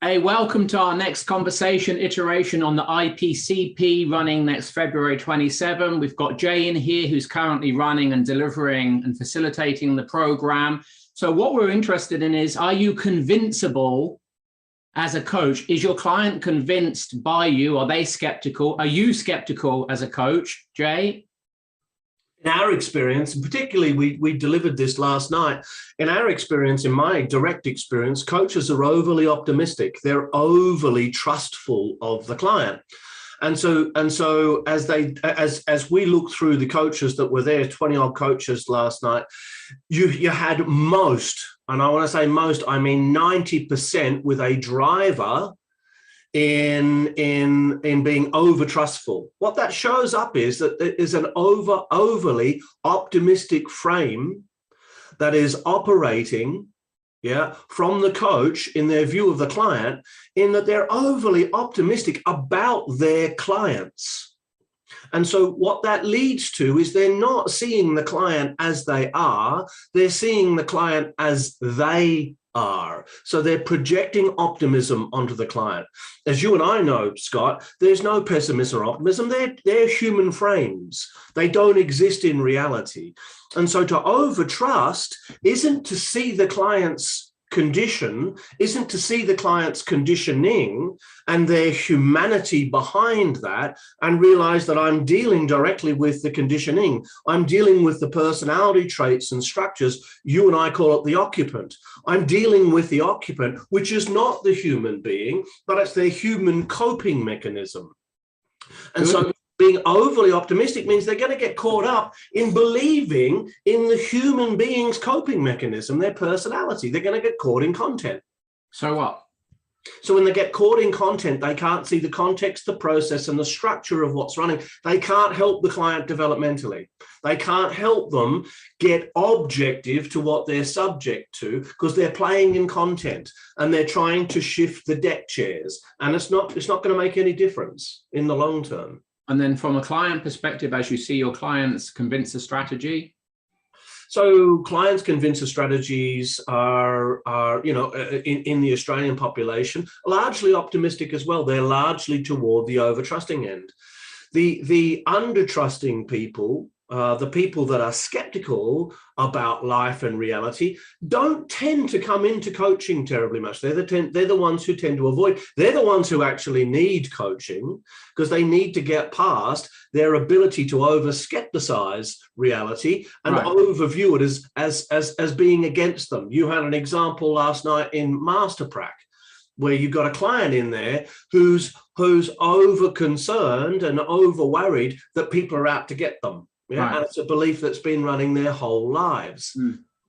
Hey, welcome to our next conversation iteration on the IPCP running next February 27. We've got Jay in here who's currently running and delivering and facilitating the program. So what we're interested in is, are you convincible as a coach? Is your client convinced by you? Are they skeptical? Are you skeptical as a coach, Jay? In our experience, and particularly we delivered this last night, in our experience, in my direct experience, coaches are overly optimistic. They're overly trustful of the client. And so as we look through the coaches that were there, 20 odd coaches last night, you had most, and I want to say most, I mean 90% with a driver in being over trustful. What that shows up is that there is an overly optimistic frame that is operating from the coach in their view of the client, in that they're overly optimistic about their clients. And so what that leads to is they're not seeing the client as they are, they're seeing the client as they are. So they're projecting optimism onto the client. As you and I know, Scott, there's no pessimism or optimism. They're human frames. They don't exist in reality. And so to overtrust isn't to see the client's condition, isn't to see the client's conditioning and their humanity behind that and realize that I'm dealing directly with the conditioning. I'm dealing with the personality traits and structures. You and I call it the occupant. I'm dealing with the occupant, which is not the human being, but it's their human coping mechanism. And so being overly optimistic means they're going to get caught up in believing in the human being's coping mechanism, their personality. They're going to get caught in content. So what? So when they get caught in content, they can't see the context, the process, and the structure of what's running. They can't help the client developmentally. They can't help them get objective to what they're subject to because they're playing in content and they're trying to shift the deck chairs. And it's not going to make any difference in the long term. And then from a client perspective, as you see your clients convince a strategy? So clients convince the strategies are in the Australian population, largely optimistic as well. They're largely toward the over-trusting end. The under-trusting people, the people that are skeptical about life and reality, don't tend to come into coaching terribly much. They're the ones who tend to avoid. They're the ones who actually need coaching because they need to get past their ability to over-skepticize reality and overview it as being against them. You had an example last night in Masterprac, where you've got a client in there who's over concerned and over worried that people are out to get them. Yeah, and it's a belief that's been running their whole lives.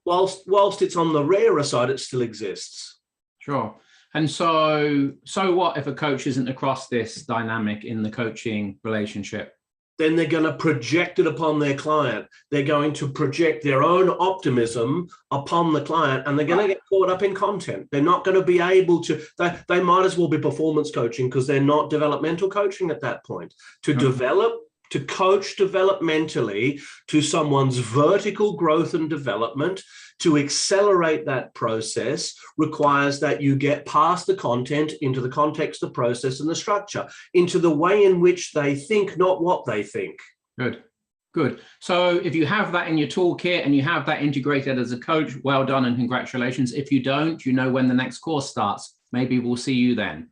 Whilst it's on the rarer side, it still exists. Sure. And so what if a coach isn't across this dynamic in the coaching relationship? Then they're going to project it upon their client. They're going to project their own optimism upon the client, and they're going to get caught up in content. They're not going to be able to, they might as well be performance coaching because they're not developmental coaching at that point. To coach developmentally to someone's vertical growth and development, to accelerate that process requires that you get past the content into the context, the process, and the structure, into the way in which they think, not what they think. Good. So if you have that in your toolkit and you have that integrated as a coach, well done and congratulations. If you don't, you know when the next course starts. Maybe we'll see you then.